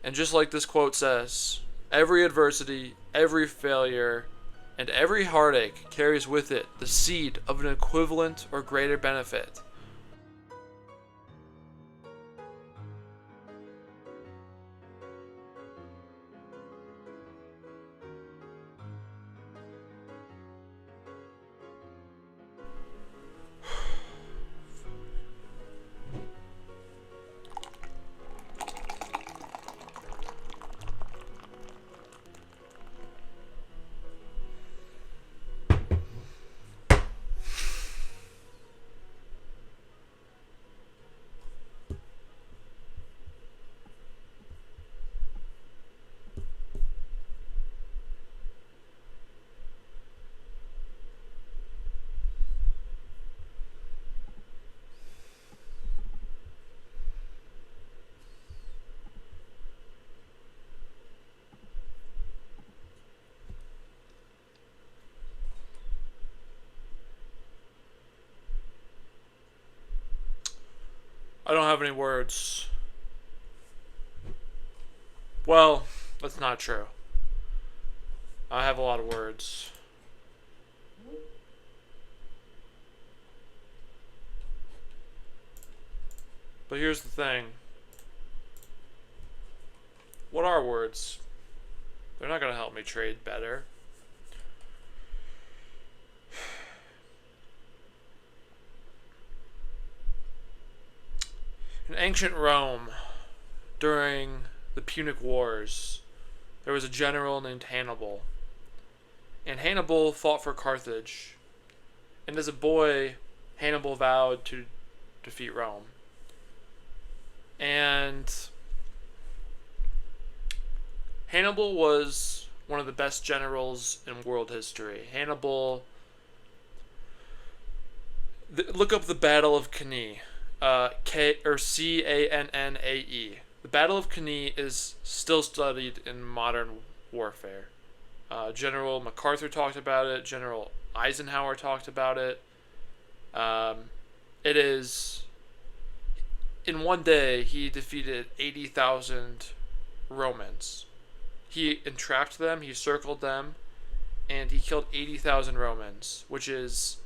And just like this quote says, every adversity, every failure, and every heartache carries with it the seed of an equivalent or greater benefit. I don't have any words. Well, that's not true. I have a lot of words. But here's the thing. What are words? They're not going to help me trade better. In ancient Rome, during the Punic Wars, there was a general named Hannibal. And Hannibal fought for Carthage. And as a boy, Hannibal vowed to defeat Rome. And Hannibal was one of the best generals in world history. Hannibal. Look up the Battle of Cannae. Cannae. The Battle of Cannae is still studied in modern warfare. General MacArthur talked about it. General Eisenhower talked about it. It is. In one day, he defeated 80,000 Romans. He entrapped them, he circled them, and he killed 80,000 Romans, which is.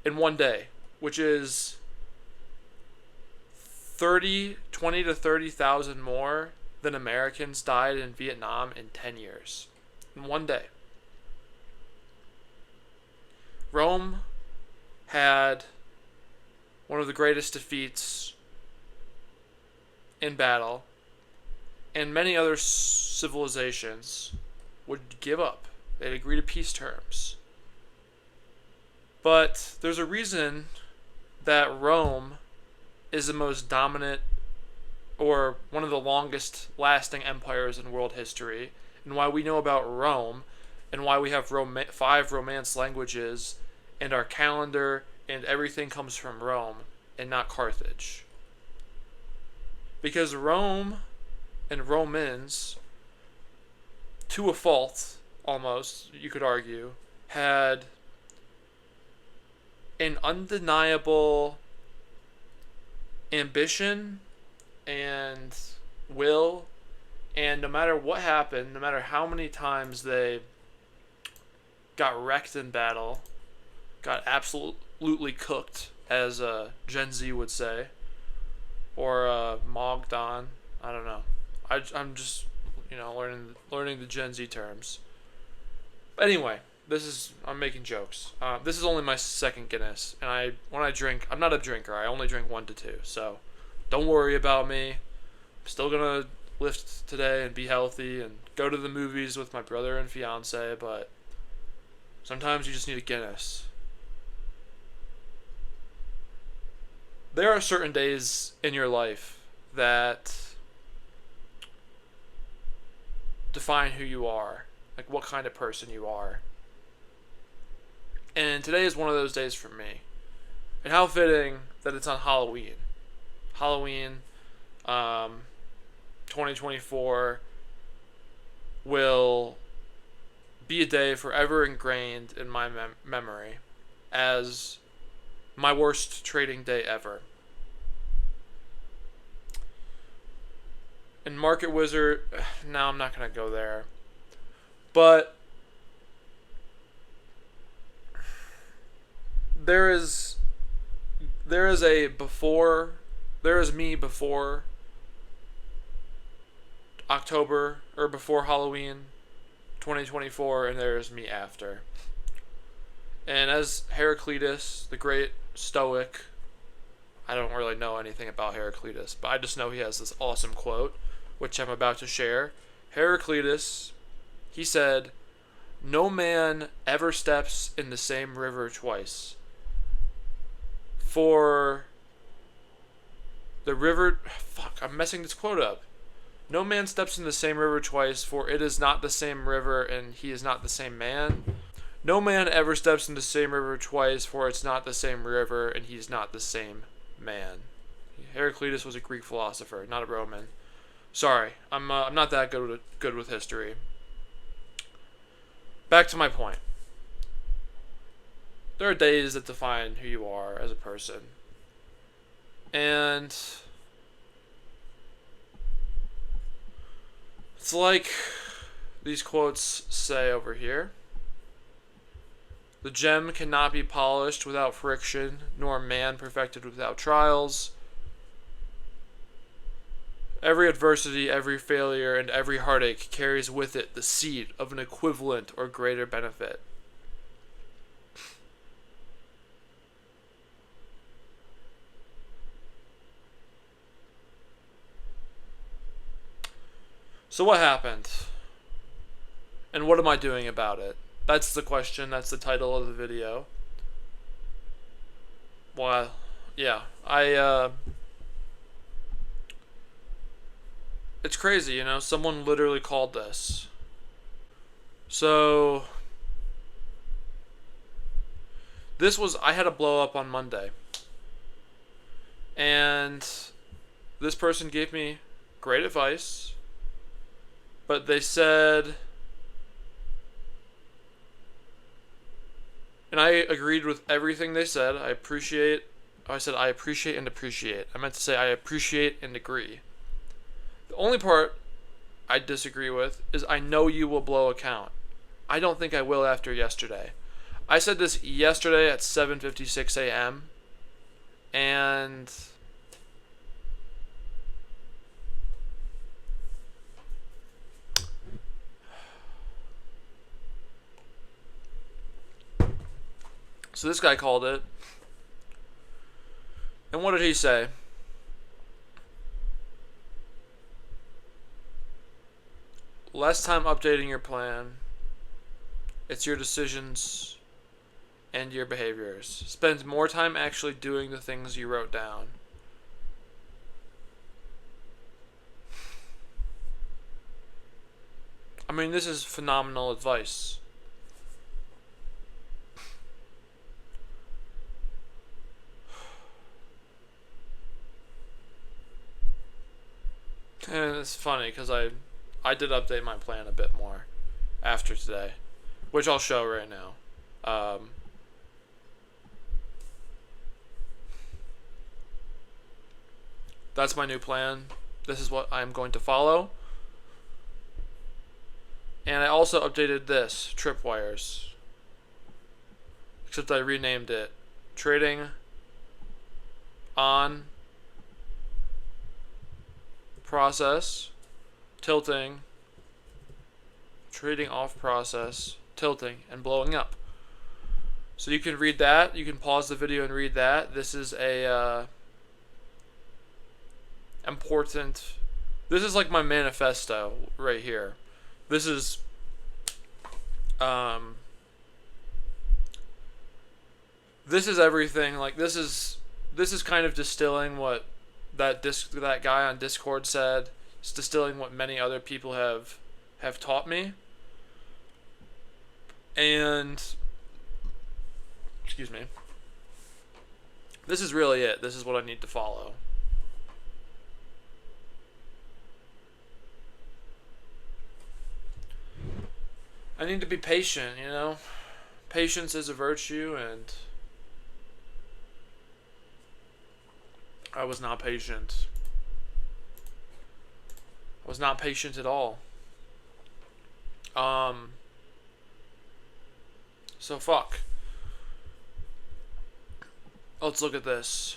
In one day, which is 20 to 30,000 more than Americans died in Vietnam in 10 years. In one day. Rome had one of the greatest defeats in battle, and many other civilizations would give up. They'd agree to peace terms. But there's a reason that Rome is the most dominant or one of the longest lasting empires in world history, and why we know about Rome, and why we have 5 Romance languages, and our calendar and everything comes from Rome and not Carthage. Because Rome and Romans, to a fault almost, you could argue, had an undeniable ambition and will, and no matter what happened, no matter how many times they got wrecked in battle, got absolutely cooked, as Gen Z would say, or mogged on, I don't know. I'm just learning the Gen Z terms. But anyway, I'm making jokes. This is only my second Guinness, and when I drink, I'm not a drinker. I only drink 1 to 2, so don't worry about me. I'm still gonna lift today and be healthy and go to the movies with my brother and fiance, but sometimes you just need a Guinness. There are certain days in your life that define who you are, like what kind of person you are. And today is one of those days for me. And how fitting that it's on Halloween. Halloween 2024 will be a day forever ingrained in my memory as my worst trading day ever. and Market Wizard. Now I'm not gonna go there, but there is a before. There is me before October or before Halloween 2024, and there is me after. And as Heraclitus, the great Stoic, I don't really know anything about Heraclitus, but I just know he has this awesome quote, which I'm about to share. Heraclitus, he said, "No man ever steps in the same river twice. For the river..." Fuck, I'm messing this quote up. "No man steps in the same river twice, for it is not the same river, and he is not the same man. No man ever steps in the same river twice, for it's not the same river, and he's not the same man." Heraclitus was a Greek philosopher, not a Roman. Sorry, I'm not that good with history. Back to my point. There are days that define who you are as a person. And it's like these quotes say over here. "The gem cannot be polished without friction, nor man perfected without trials. Every adversity, every failure, and every heartache carries with it the seed of an equivalent or greater benefit." So what happened? And what am I doing about it? That's the question. That's the title of the video. Well, yeah. It's crazy, you know? Someone literally called this. So I had a blow up on Monday. And this person gave me great advice. But they said, and I agreed with everything they said. I said I appreciate and appreciate. I meant to say I appreciate and agree. The only part I disagree with is I know you will blow account. I don't think I will after yesterday. I said this yesterday at 7:56 a.m. and so this guy called it. And what did he say? "Less time updating your plan. It's your decisions and your behaviors. Spend more time actually doing the things you wrote down." I mean, this is phenomenal advice. And it's funny because I did update my plan a bit more after today, which I'll show right now. That's my new plan. This is what I'm going to follow. And I also updated this, tripwires. Except I renamed it trading on process, tilting, trading off process, tilting, and blowing up. So you can read that. You can pause the video and read that. This is a important. This is like my manifesto right here. This is everything. Like this is kind of distilling what that guy on Discord said. It's distilling what many other people have taught me. And excuse me. This is really it. This is what I need to follow. I need to be patient, you know? Patience is a virtue, and I was not patient. Was not patient at all. Um, so fuck. Let's look at this.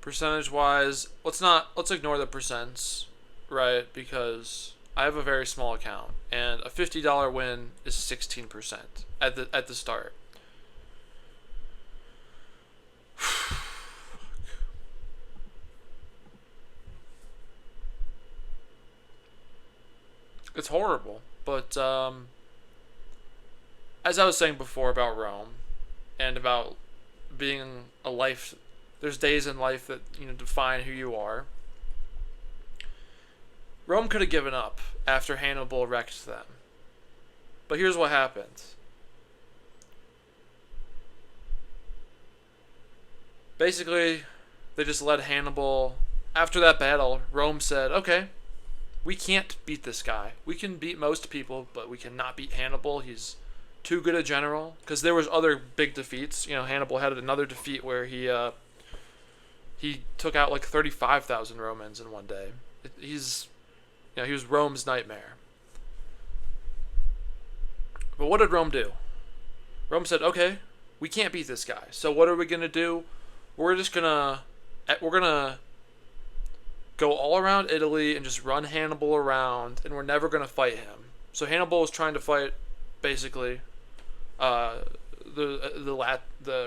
Percentage wise, let's ignore the percents, right? Because I have a very small account and a $50 win is 16% at the start. It's horrible, but as I was saying before about Rome and about being a life, there's days in life that define who you are. Rome could have given up after Hannibal wrecked them. But here's what happened. Basically, they just led Hannibal. After that battle, Rome said, okay, we can't beat this guy. We can beat most people, but we cannot beat Hannibal. He's too good a general. Because there was other big defeats. Hannibal had another defeat where he took out like 35,000 Romans in one day. He was Rome's nightmare. But what did Rome do? Rome said, okay, we can't beat this guy. So what are we going to do? We're gonna go all around Italy and just run Hannibal around, and we're never gonna fight him. So Hannibal was trying to fight, basically, the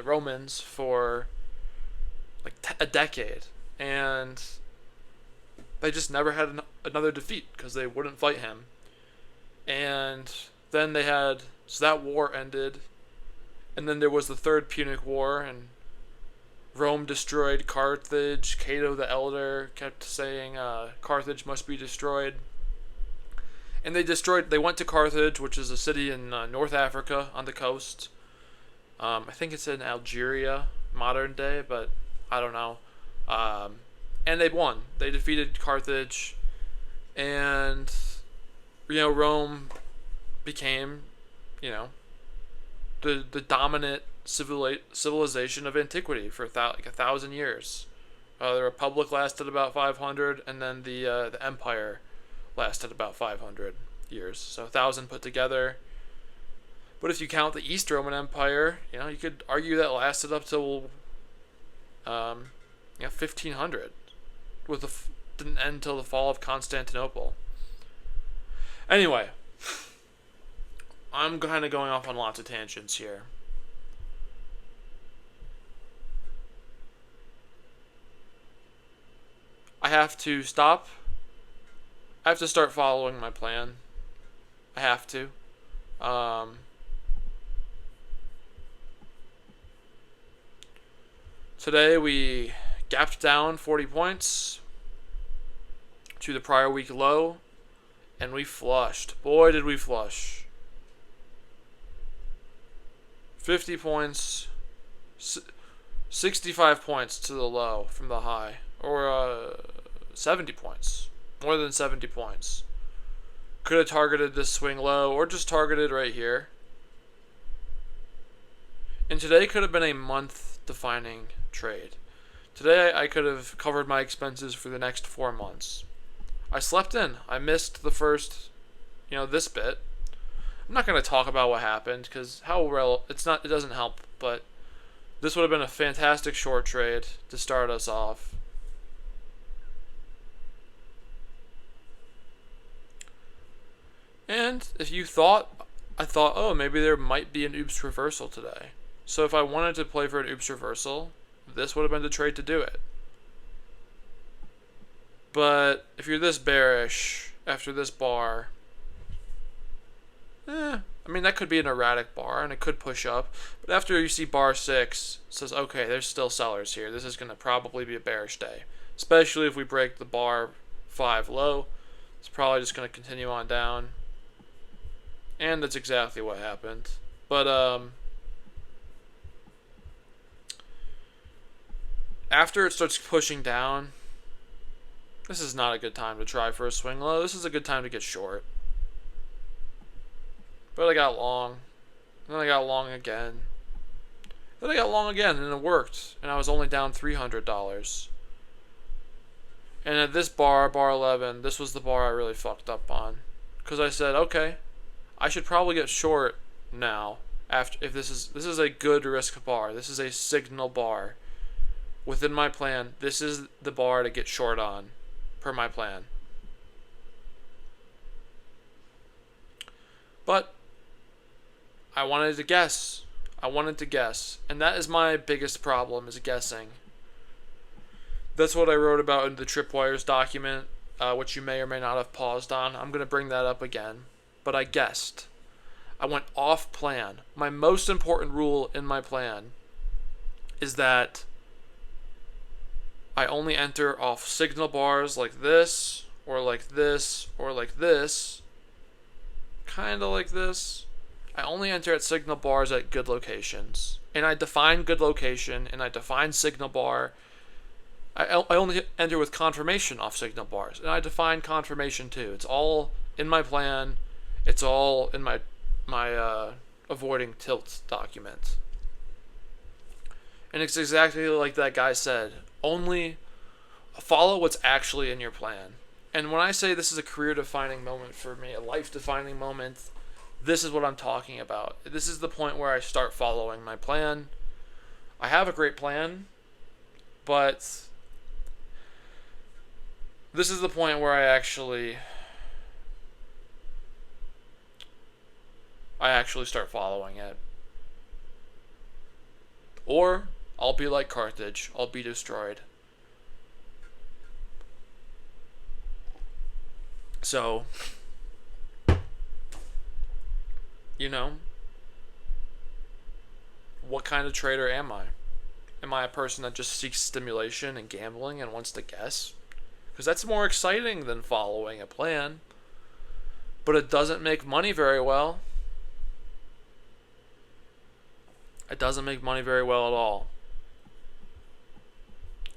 Romans for like a decade, and they just never had another defeat because they wouldn't fight him. And then so that war ended, and then there was the Third Punic War, and Rome destroyed Carthage. Cato the Elder kept saying Carthage must be destroyed. And they went to Carthage, which is a city in North Africa on the coast. I think it's in Algeria, modern day, but I don't know. And they won. They defeated Carthage. And, Rome became, the dominant civilization of antiquity for like 1,000 years. The Republic lasted about 500, and then the Empire lasted about 500 years. So 1,000 put together. But if you count the East Roman Empire, you could argue that lasted up till 1,500, didn't end until the fall of Constantinople. Anyway, I'm kind of going off on lots of tangents here. I have to stop. I have to start following my plan. I have to. Today we gapped down 40 points to the prior week low, and we flushed. Boy, did we flush. 50 points, 65 points to the low from the high. Or 70 points. More than 70 points. Could have targeted this swing low or just targeted right here. And today could have been a month-defining trade. Today I could have covered my expenses for the next 4 months. I slept in. I missed the first, this bit. I'm not going to talk about what happened because it doesn't help, but this would have been a fantastic short trade to start us off. And if I thought, oh, maybe there might be an oops reversal today. So if I wanted to play for an oops reversal, this would have been the trade to do it. But if you're this bearish after this bar, that could be an erratic bar and it could push up. But after you see bar 6, it says, okay, there's still sellers here. This is going to probably be a bearish day. Especially if we break the bar 5 low. It's probably just going to continue on down. And that's exactly what happened. But, after it starts pushing down, this is not a good time to try for a swing low. This is a good time to get short. But I got long. And then I got long again. Then I got long again, and it worked, and I was only down $300. And at this bar, bar 11, this was the bar I really fucked up on, because I said, okay, I should probably get short now. After, if this is a good risk bar, this is a signal bar. Within my plan, this is the bar to get short on, per my plan. But I wanted to guess. And that is my biggest problem, is guessing. That's what I wrote about in the Tripwires document, which you may or may not have paused on. I'm going to bring that up again. But I guessed. I went off plan. My most important rule in my plan is that I only enter off signal bars like this, or like this, or like this. Kind of like this. I only enter at signal bars at good locations. And I define good location, and I define signal bar. I only enter with confirmation off signal bars, and I define confirmation too. It's all in my plan. It's all in my avoiding tilt document. And it's exactly like that guy said. Only follow what's actually in your plan. And when I say this is a career-defining moment for me, a life-defining moment, this is what I'm talking about. This is the point where I start following my plan. I have a great plan, but this is the point where I actually start following it. Or I'll be like Carthage. I'll be destroyed. So, what kind of trader am I? Am I a person that just seeks stimulation and gambling and wants to guess? Because that's more exciting than following a plan. But it doesn't make money very well. It doesn't make money very well at all.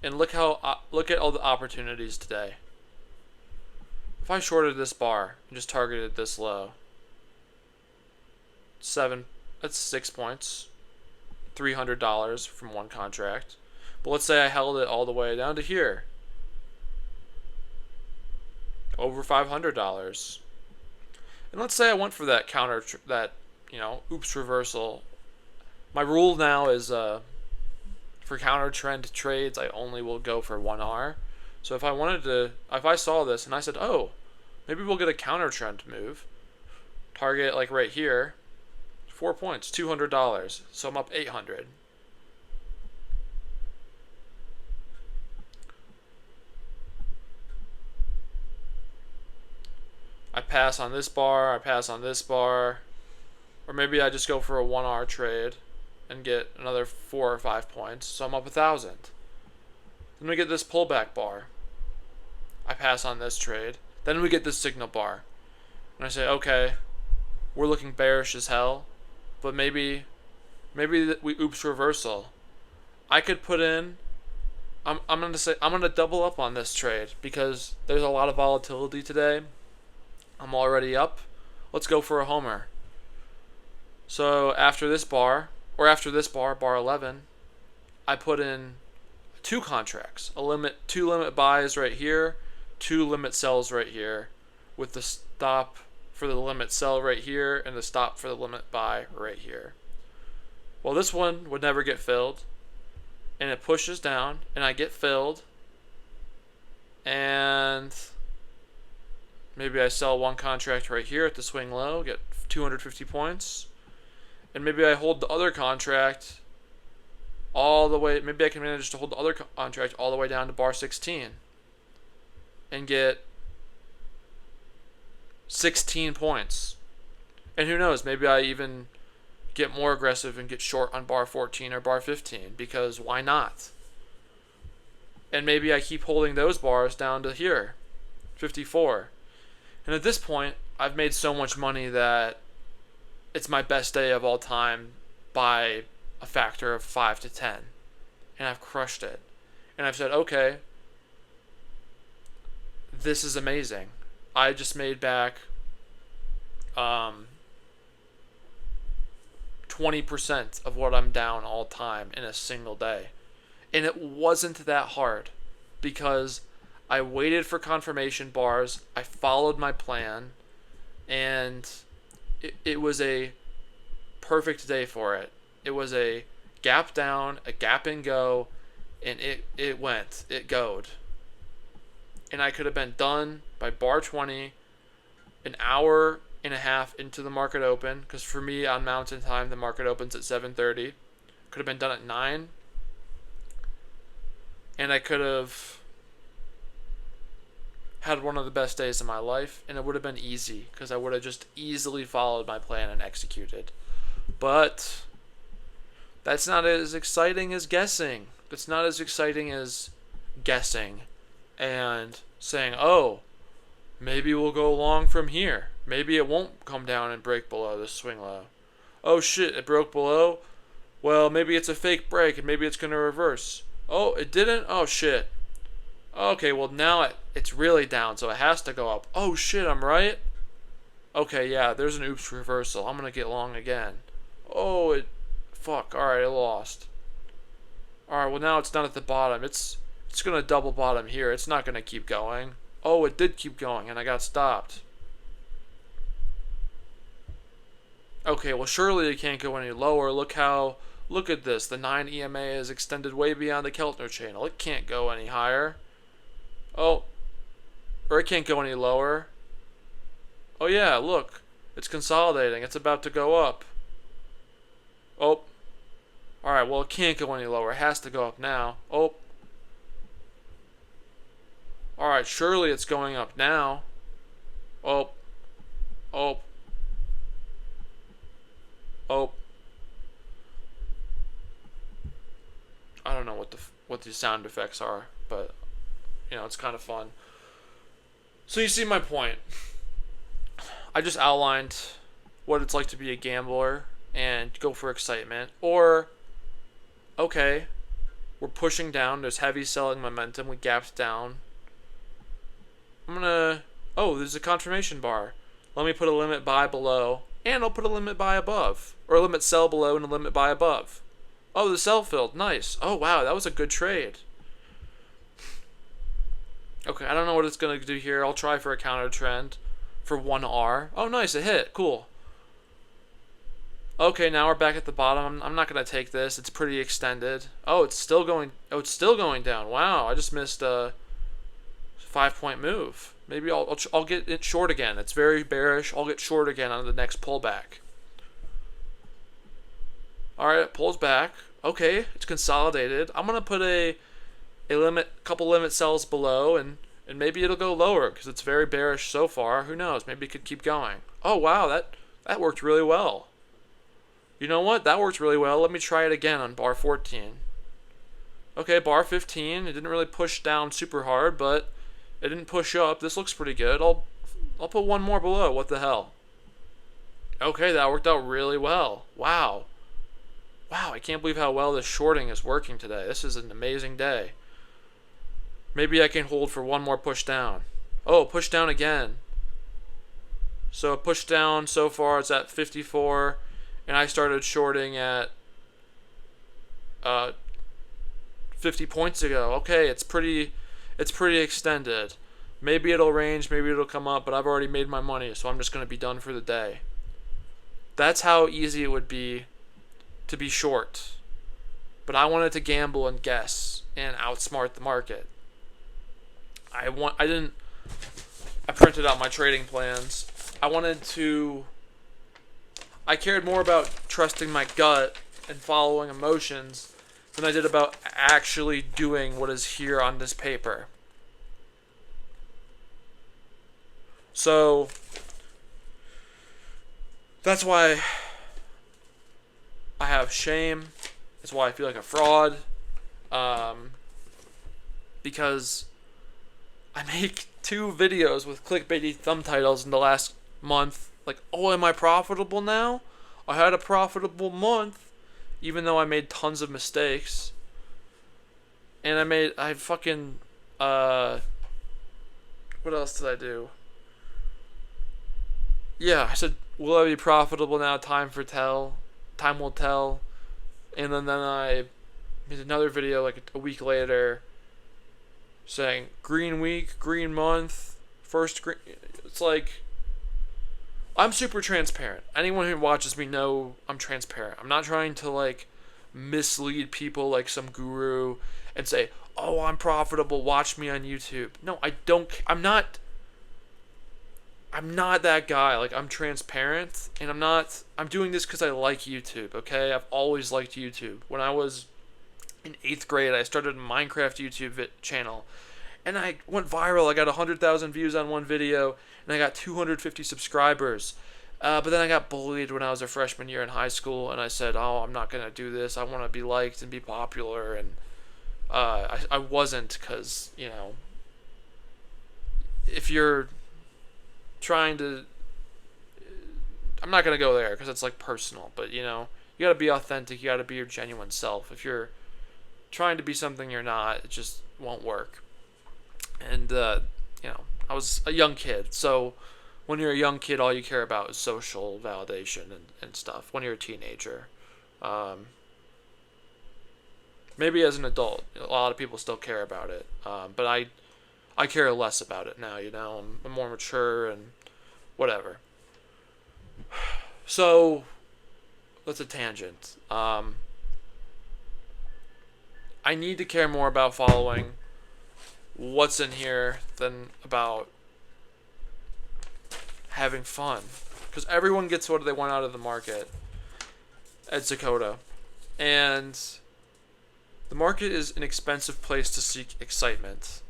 And look at all the opportunities today. If I shorted this bar and just targeted this low, that's 6 points, $300 from one contract. But let's say I held it all the way down to here, over $500. And let's say I went for that oops reversal. My rule now is for counter trend trades, I only will go for 1R. So if I saw this and I said, oh, maybe we'll get a counter trend move, target like right here, 4 points, $200. So I'm up $800. I pass on this bar, I pass on this bar, or maybe I just go for a 1R trade and get another 4 or 5 points. So I'm up 1,000. Then we get this pullback bar. I pass on this trade. Then we get this signal bar. And I say, okay, we're looking bearish as hell, but maybe we oops reversal. I could put in, I'm gonna double up on this trade because there's a lot of volatility today. I'm already up. Let's go for a homer. So after this bar, bar 11, I put in 2 contracts. Two limit buys right here, 2 limit sells right here, with the stop for the limit sell right here and the stop for the limit buy right here. Well, this one would never get filled, and it pushes down, and I get filled, and maybe I sell one contract right here at the swing low, get 250 points, and maybe I hold the other contract all the way. Maybe I can manage to hold the other contract all the way down to bar 16 and get 16 points. And who knows, maybe I even get more aggressive and get short on bar 14 or bar 15, because why not? And maybe I keep holding those bars down to here, 54. And at this point, I've made so much money that it's my best day of all time by a factor of 5 to 10. And I've crushed it. And I've said, okay, this is amazing. I just made back $20 20% of what I'm down all time in a single day. And it wasn't that hard because I waited for confirmation bars, I followed my plan, and it was a perfect day for it. It was a gap down, a gap and go, and it went. It goed. And I could have been done by bar 20, an hour and a half into the market open, because for me on Mountain Time, the market opens at 7:30. Could have been done at 9. And I could have had one of the best days of my life, and it would have been easy, because I would have just easily followed my plan and executed. But that's not as exciting as guessing. That's not as exciting as guessing and saying, oh, maybe we'll go long from here. Maybe it won't come down and break below this swing low. Oh shit, it broke below? Well, maybe it's a fake break and maybe it's going to reverse. Oh, it didn't? Oh shit. Okay, well now it's really down, so it has to go up. Oh shit, I'm right? Okay, yeah, there's an oops reversal. I'm going to get long again. Oh, fuck, alright, I lost. Alright, well now it's not at the bottom. It's going to double bottom here. It's not going to keep going. Oh, it did keep going, and I got stopped. Okay, well surely it can't go any lower. Look at this. The 9 EMA is extended way beyond the Keltner channel. It can't go any higher. Oh, or it can't go any lower. Oh yeah, look. It's consolidating. It's about to go up. Oh. Alright, well it can't go any lower. It has to go up now. Oh. Alright, surely it's going up now. Oh. Oh. Oh. I don't know what the sound effects are, but it's kind of fun. So you see my point. I just outlined what it's like to be a gambler and go for excitement. Or, okay, we're pushing down. There's heavy selling momentum. We gapped down. Oh, there's a confirmation bar. Let me put a limit buy below, and I'll put a limit buy above. Or a limit sell below and a limit buy above. Oh, the sell filled. Nice. Oh, wow, that was a good trade. Okay, I don't know what it's going to do here. I'll try for a counter trend for 1R. Oh, nice, it hit. Cool. Okay, now we're back at the bottom. I'm not going to take this. It's pretty extended. Oh, it's still going down. Wow, I just missed a 5-point move. Maybe I'll get it short again. It's very bearish. I'll get short again on the next pullback. Alright, it pulls back. Okay, it's consolidated. I'm going to put a couple limit sells below, and maybe it'll go lower because it's very bearish so far. Who knows? Maybe it could keep going. Oh, wow, that worked really well. You know what? That worked really well. Let me try it again on bar 14. Okay, bar 15. It didn't really push down super hard, but it didn't push up. This looks pretty good. I'll put one more below. What the hell? Okay, that worked out really well. Wow. Wow, I can't believe how well this shorting is working today. This is an amazing day. Maybe I can hold for one more push down. Oh, push down again. So push down so far, it's at 54, and I started shorting at 50 points ago. Okay, it's pretty extended. Maybe it'll range, maybe it'll come up, but I've already made my money, so I'm just going to be done for the day. That's how easy it would be to be short. But I wanted to gamble and guess and outsmart the market. I printed out my trading plans. I cared more about trusting my gut and following emotions than I did about actually doing what is here on this paper. So that's why I have shame. That's why I feel like a fraud. Because I make 2 videos with clickbaity thumb titles in the last month. Like, oh, am I profitable now? I had a profitable month, even though I made tons of mistakes. And what else did I do? Yeah, I said, will I be profitable now? Time time will tell. And then I made another video like a week later saying green week, green month, first green. It's like, I'm super transparent. Anyone who watches me know I'm transparent. I'm not trying to like mislead people like some guru and say, "Oh, I'm profitable. Watch me on YouTube." No, I don't. I'm not. I'm not that guy. Like, I'm transparent, and I'm not. I'm doing this because I like YouTube. Okay, I've always liked YouTube. When I was in 8th grade, I started a Minecraft YouTube channel, and I went viral. I got 100,000 views on one video, and I got 250 subscribers. But then I got bullied when I was a freshman year in high school, and I said, "Oh, I'm not gonna do this. I want to be liked and be popular." And I wasn't, because if you're trying to, I'm not gonna go there because it's like personal. But you gotta be authentic. You gotta be your genuine self. If you're trying to be something you're not, it just won't work. And I was a young kid, so when you're a young kid, all you care about is social validation and stuff. When you're a teenager, maybe as an adult, a lot of people still care about it, but I care less about it now. I'm more mature and whatever. So that's a tangent. I need to care more about following what's in here than about having fun, because everyone gets what they want out of the market at Dakota, and the market is an expensive place to seek excitement.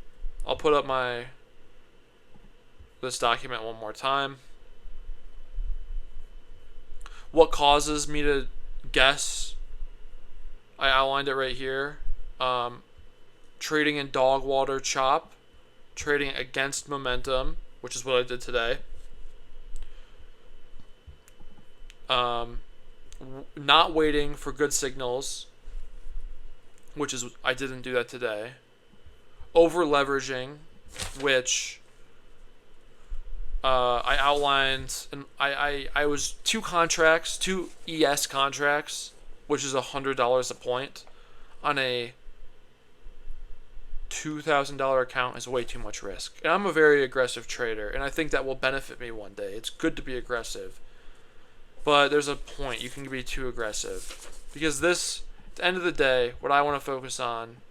I'll put up this document one more time. What causes me to guess? I outlined it right here. Trading in dog water chop, trading against momentum, which is what I did today. Not waiting for good signals, which is, I didn't do that today. Over leveraging, which I outlined, and I was two ES contracts, which is $100 a point, on a $2,000 account is way too much risk. And I'm a very aggressive trader, and I think that will benefit me one day. It's good to be aggressive, but there's a point. You can be too aggressive, because at the end of the day, what I want to focus on,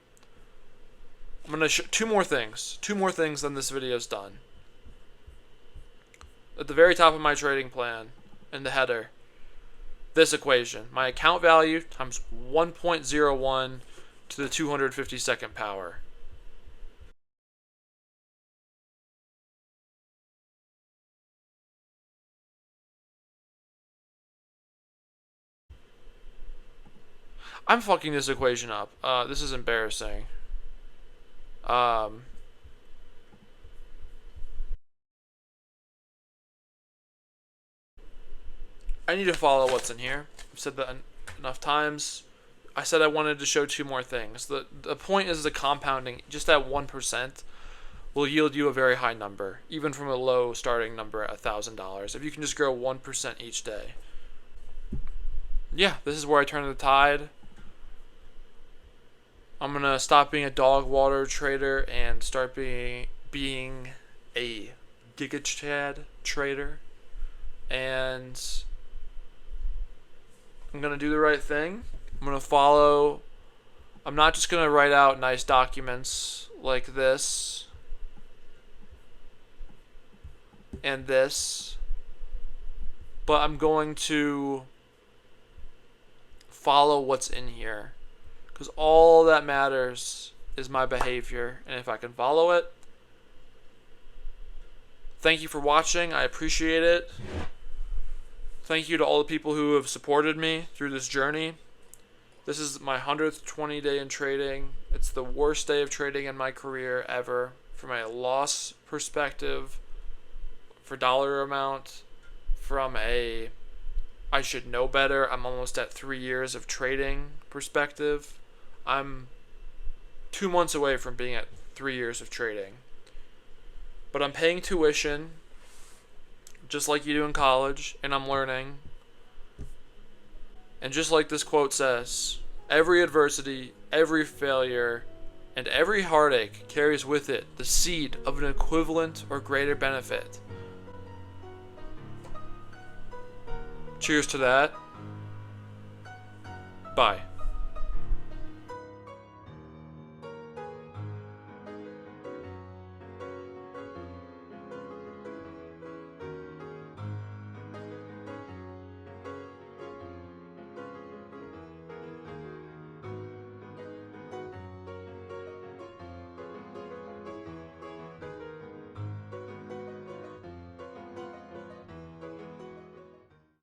I'm going to show two more things, then this video's done. At the very top of my trading plan, in the header, this equation: my account value times 1.01 to the 252nd power. I'm fucking this equation up. This is embarrassing. I need to follow what's in here. I've said that enough times. I said I wanted to show two more things. The point is the compounding. Just at 1% will yield you a very high number, even from a low starting number at $1,000. If you can just grow 1% each day. Yeah, this is where I turn the tide. I'm gonna stop being a dog water trader and start being a GigaChad trader, and I'm gonna do the right thing. I'm gonna follow. I'm not just gonna write out nice documents like this and this, but I'm going to follow what's in here, because all that matters is my behavior, and if I can follow it. Thank you for watching. I appreciate it. Thank you to all the people who have supported me through this journey. This is my 100th 20 day in trading. It's the worst day of trading in my career ever, from a loss perspective, for dollar amount, from a I should know better, I'm almost at 3 years of trading perspective. I'm 2 months away from being at 3 years of trading. But I'm paying tuition, just like you do in college, and I'm learning. And just like this quote says, every adversity, every failure, and every heartache carries with it the seed of an equivalent or greater benefit. Cheers to that. Bye.